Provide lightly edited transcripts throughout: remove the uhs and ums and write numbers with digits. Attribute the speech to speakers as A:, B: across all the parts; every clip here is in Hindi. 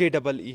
A: JEE,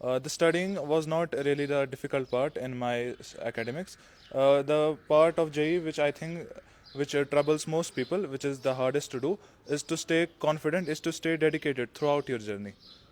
B: The studying was not really the difficult part in my academics. The part of JEE which troubles most people, which is the hardest to do, is to stay confident, is to stay dedicated throughout your journey.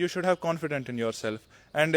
B: you should have confidence in yourself and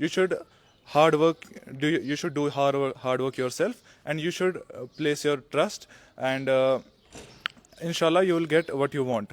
B: You should do hard work yourself and you should place your trust and inshallah you will get what you want.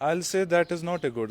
B: I'll say that is not a good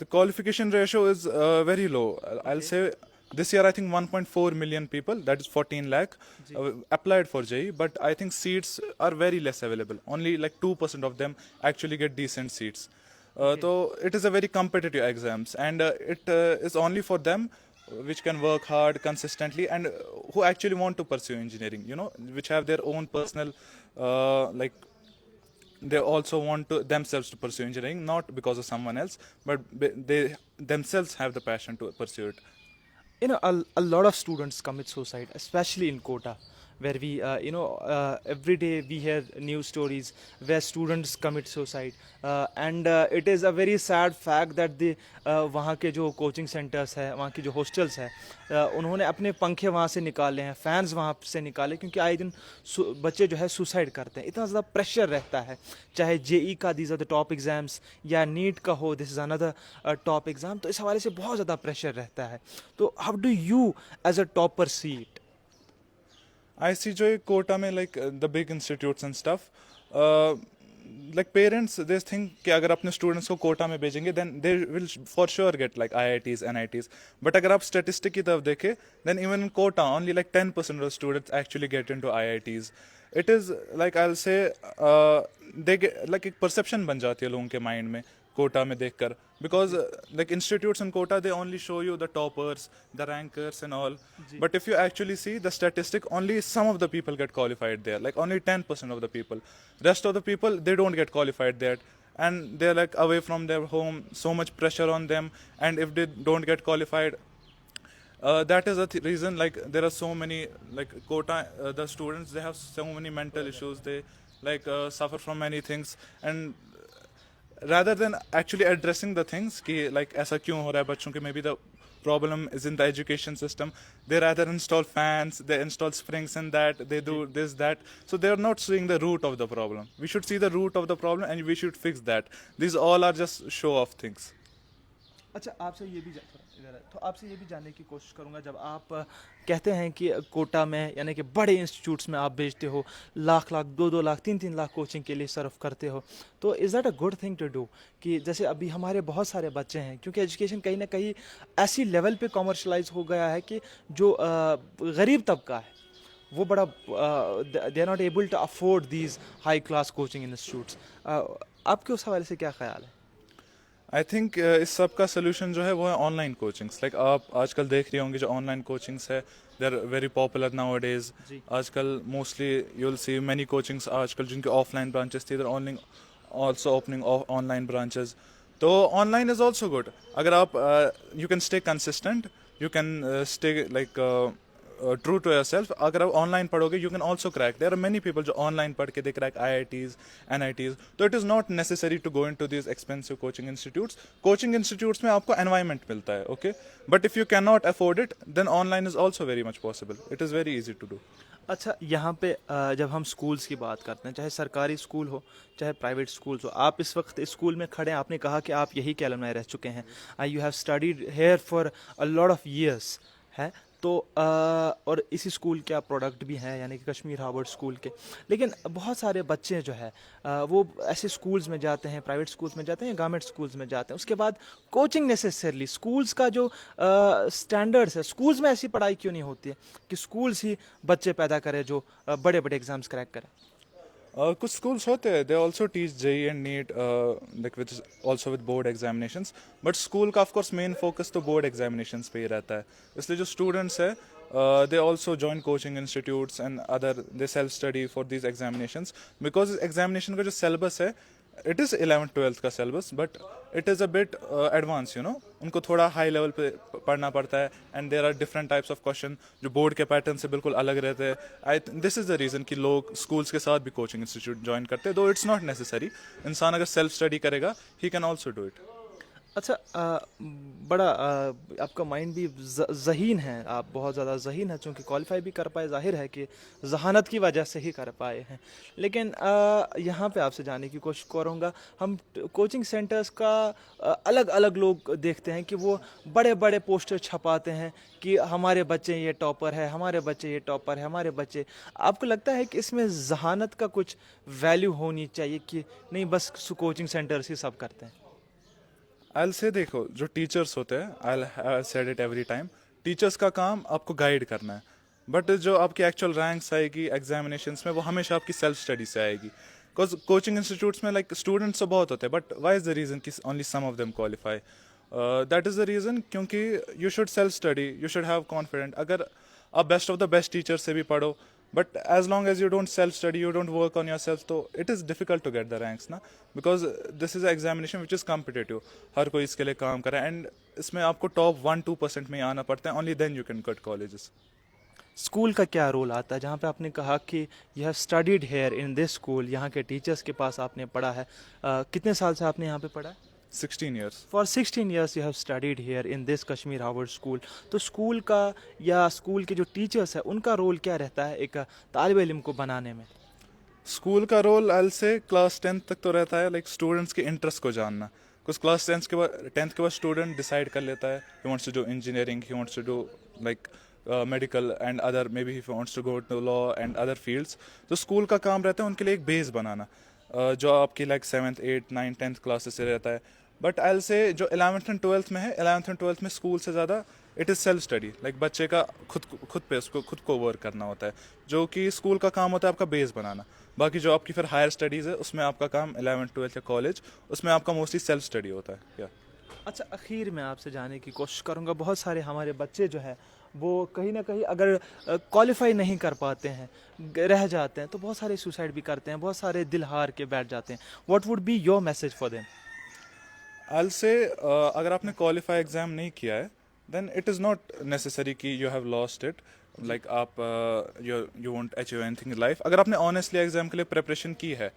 B: The qualification ratio is very low. I'll say this year I think 1.4 million people, that is 14 lakh, applied for JEE, but I think seats are very less available. Only like 2% of them actually get decent seats. So it is a very competitive exams, and it is only for them which can work hard consistently and who actually want to pursue engineering, you know, which have their own personal they also want to themselves to pursue engineering, not because of someone else, but they themselves have the passion to pursue it.
A: You know, a lot of students commit suicide, especially in Kota. where we, every day we hear news stories where students commit suicide. And it is a very sad fact that the वहाँ के जो कोचिंग सेंटर्स है, वहाँ की जो हॉस्टल्स है, उन्होंने अपने पंखे वहाँ से निकाले हैं, फैंस वहाँ से निकाले, क्योंकि आए दिन बच्चे जो है सुसाइड करते हैं. इतना ज़्यादा प्रेशर रहता है, चाहे जेई का these are the top exams या नीट का हो, this is another top exam. तो इस हवाले से बहुत ज़्यादा प्रेशर रहता है. तो how do you as a topper see it?
B: I see जो कोटा में like the big institutes and stuff, like parents they think कि अगर अपने students को कोटा में भेजेंगे then they will for sure get like IITs, NITs. But अगर आप statistic की तरफ देखें then even in Kota only like 10% of students actually get into IITs. It is like I'll say they get like एक perception बन जाती है लोगों के mind में कोटा में देखकर, because like institutes in Kota they only show you the toppers, the rankers and all. But if you actually see the statistic, only some of the people get qualified there, like only 10% of the people. Rest of the people they don't get qualified there, and they're like away from their home, so much pressure on them, and if they don't get qualified, that is the reason like there are so many like Kota the students they have so many mental issues, they like suffer from many things. And rather than actually addressing the things कि like ऐसा क्यों हो रहा है बच्चों के, maybe the problem is in the education system, they rather install fans, they install springs in that, they do this that, so they are not seeing the root of the problem. We should see the root of the problem and we should fix that. These all are just show off things.
A: अच्छा, आपसे ये भी इधर है, तो आपसे ये भी जानने की कोशिश करूंगा, जब आप कहते हैं कि कोटा में यानी कि बड़े इंस्टीट्यूट्स में आप भेजते हो, लाख लाख 2-2 लाख 3-3 लाख कोचिंग के लिए सर्व करते हो, तो is that a good thing to do? कि जैसे अभी हमारे बहुत सारे बच्चे हैं, क्योंकि एजुकेशन कहीं ना कहीं ऐसी लेवल पे कॉमर्शलाइज हो गया है कि जो गरीब तबका है वो बड़ा they are not able to afford these high class coaching institutes. आपके उस हवाले से क्या ख्याल है?
B: आई थिंक इस सब का सोल्यूशन जो है वो है ऑनलाइन कोचिंग्स. लाइक आप आजकल देख रहे होंगे जो ऑनलाइन कोचिंग्स है they are very popular nowadays. आजकल mostly you will see many coachings आजकल जिनके ऑफलाइन ब्रांचेस थी, they are online also opening online branches. तो ऑनलाइन इज ऑल्सो गुड. अगर आप you can stay consistent, you can stay like true to yourself. अगर आप ऑनलाइन पढ़ोगे you can also crack. There are many people जो ऑनलाइन पढ़ के they crack IITs, NITs. तो it is not necessary to go into these expensive coaching institutes. Coaching institutes में आपको environment मिलता है, okay? But if you cannot afford it, then online is also very much possible. It is very easy to do.
A: अच्छा, यहाँ पे जब हम स्कूल्स की बात करते हैं, चाहे सरकारी स्कूल हो चाहे प्राइवेट स्कूल्स हो, आप इस वक्त स्कूल में खड़े हैं, आपने कहा कि आप यही के अलमनाई रह चुके हैं, you have studied here for a lot of years है, तो और इसी स्कूल के आप प्रोडक्ट भी हैं यानी कि कश्मीर हार्वर्ड स्कूल के. लेकिन बहुत सारे बच्चे जो है वो ऐसे स्कूल्स में जाते हैं, प्राइवेट स्कूल्स में जाते हैं, गवर्नमेंट स्कूल्स में जाते हैं, उसके बाद कोचिंग नेसेसरली स्कूल्स का जो स्टैंडर्ड्स है, स्कूल्स में ऐसी पढ़ाई क्यों नहीं होती है कि स्कूल्स ही बच्चे पैदा करें जो बड़े बड़े एग्जाम्स क्रैक करें?
B: कुछ स्कूल्स होते हैं they also teach JEE and NEET like which also with board examinations. But school का ऑफकोर्स मेन फोकस तो बोर्ड एग्जामिनेशंस पे ही रहता है. इसलिए जो स्टूडेंट्स है they also join coaching institutes and other they self study for these examinations, because examination का जो syllabus है it is 11th 12th का syllabus but it is a bit advanced, you know. उनको थोड़ा high level पे पढ़ना पड़ता है and there are different types of question जो board के pattern से बिल्कुल अलग रहते हैं. This is the reason कि लोग schools के साथ भी coaching institute join करते हैं, though it's not necessary. इंसान अगर self study करेगा he can also do it.
A: अच्छा, बड़ा आपका माइंड भी ज़हीन है, आप बहुत ज़्यादा ज़हीन है, चूँकि क्वालिफाई भी कर पाए, ज़ाहिर है कि जहानत की वजह से ही कर पाए हैं. लेकिन यहाँ पे आपसे जानने की कोशिश करूँगा, हम कोचिंग सेंटर्स का अलग अलग लोग देखते हैं कि वो बड़े बड़े पोस्टर छपाते हैं कि हमारे बच्चे ये टॉपर है, हमारे बच्चे ये टॉपर है, हमारे बच्चे. आपको लगता है कि इसमें जहानत का कुछ वैल्यू होनी चाहिए कि नहीं बस कोचिंग सेंटर्स ही सब करते हैं?
B: I'll say देखो जो टीचर्स होते हैं I'll said it every time, teachers का काम आपको गाइड करना है, बट जो आपकी एक्चुअल रैंक्स आएगी एग्जामिनेशंस में वो हमेशा आपकी सेल्फ स्टडी से आएगी. बिकॉज कोचिंग इंस्टीट्यूट्स में लाइक स्टूडेंट्स तो बहुत होते हैं but why is the reason कि only some of them qualify? That is the reason क्योंकि you should self study, you should have confident. अगर आप best of the best teacher से भी पढ़ो but as long as you don't self study, you don't work on yourself, so it is difficult to get the ranks ना, because this is an examination which is competitive. हर कोई इसके लिए काम कर रहा है and इसमें आपको top 1-2% में ही आना पड़ता है, only then you can cut colleges.
A: School का क्या रोल आता है, जहाँ पे आपने कहा कि you have studied here in this school, यहाँ के टीचर्स के पास आपने पढ़ा है, कितने साल से आपने यहाँ पे पढ़ा है?
B: 16 years.
A: For 16 years you have studied here in this Kashmir Harvard school. तो स्कूल का या स्कूल के जो टीचर्स है उनका रोल क्या रहता है एक तालिब इल्म को बनाने में?
B: स्कूल का रोल आई से क्लास 10th तक तो रहता है लाइक स्टूडेंट्स के इंटरेस्ट को जानना. कुछ क्लास 10th के बाद स्टूडेंट डिसाइड कर लेता है he wants to do engineering, he wants to do like medical and other, maybe he wants to go to law and other fields. तो स्कूल का काम रहता है उनके लिए एक बेस बनाना, जो आपकी like 7th 8th 9th 10th classes से रहता है. बट आई से जो 11th एंड 12th में है, 11th एंड 12th में स्कूल से ज़्यादा it is self study. Like बच्चे का खुद पे उसको खुद को वर्क करना होता है, जो कि स्कूल का काम होता है आपका बेस बनाना. बाकी जो आपकी फिर हायर स्टडीज़ है उसमें आपका काम 11th 12th या कॉलेज, उसमें आपका मोस्टली सेल्फ स्टडी होता है. या
A: अच्छा, आखिर में आपसे जानने की कोशिश करूंगा, बहुत सारे हमारे बच्चे जो है वो कहीं ना कहीं अगर क्वालिफाई नहीं कर पाते हैं, रह जाते हैं, तो बहुत सारे सुसाइड भी करते हैं, बहुत सारे दिल हार के बैठ जाते हैं. What would be your message for them?
B: I say अगर आपने क्वालिफाई एग्ज़ाम नहीं किया है then it is not necessary कि you have lost it, like आप you won't achieve anything in life. अगर आपने ऑनेस्टली एग्ज़ाम के लिए प्रिपरेशन की है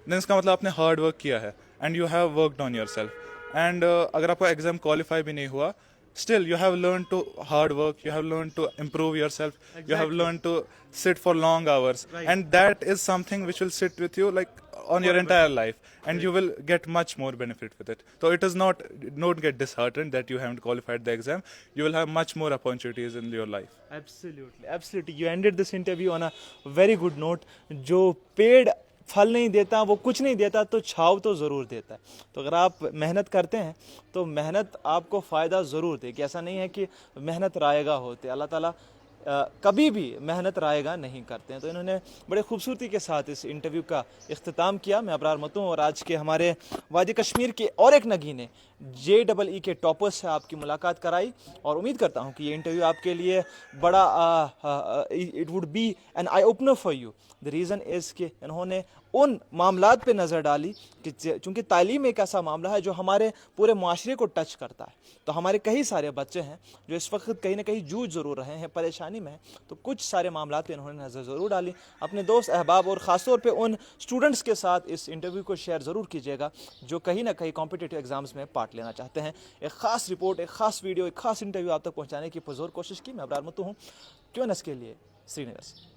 B: देन इसका मतलब आपने हार्ड वर्क किया है and you have worked on your self. And अगर आपका एग्ज़ाम क्वालिफाई भी नहीं हुआ, still you have learned to hard work, you have learned to improve yourself, you have learned to sit for long hours, and that is something which will sit with you like on your entire life, and you will get much more benefit with it. So it is not, don't get disheartened that you haven't qualified the exam. You will have much more opportunities in your life.
A: Absolutely, absolutely. You ended this interview on a very good note. जो पेड़ फल नहीं देता, वो कुछ नहीं देता, तो छाव तो ज़रूर देता है. तो अगर आप मेहनत करते हैं तो मेहनत आपको फ़ायदा ज़रूर देगी. ऐसा नहीं है कि मेहनत रायगा होते, अल्लाह ताला कभी भी मेहनत रायगा नहीं करते हैं. तो इन्होंने बड़े खूबसूरती के साथ इस इंटरव्यू का इख्तिताम किया. मैं अबरार मतू और आज के हमारे वादी कश्मीर के और एक नगीने JEE के टॉपर्स से आपकी मुलाकात कराई, और उम्मीद करता हूँ कि ये इंटरव्यू आपके लिए बड़ा it would be an eye opener for you. The reason is कि इन्होंने उन मामलात पे नज़र डाली कि चूँकि तालीम एक ऐसा मामला है जो हमारे पूरे मुआशरे को टच करता है. तो हमारे कई सारे बच्चे हैं जो इस वक्त कहीं ना कहीं जूझ ज़रूर रहे हैं, परेशानी में हैं. तो कुछ सारे मामलात पे इन्होंने नज़र ज़रूर डाली. अपने दोस्त अहबाब और ख़ास तौर पे उन स्टूडेंट्स के साथ इस इंटरव्यू को शेयर ज़रूर कीजिएगा जो कहीं ना कहीं कॉम्पिटिटिव एग्ज़ाम्स में पार्ट लेना चाहते हैं. एक ख़ास रिपोर्ट, एक ख़ास वीडियो, एक ख़ास इंटरव्यू आप तक पहुँचाने की पुरज़ोर कोशिश की. मैं अबरार मतू हूँ, QNS के लिए श्रीनगर से.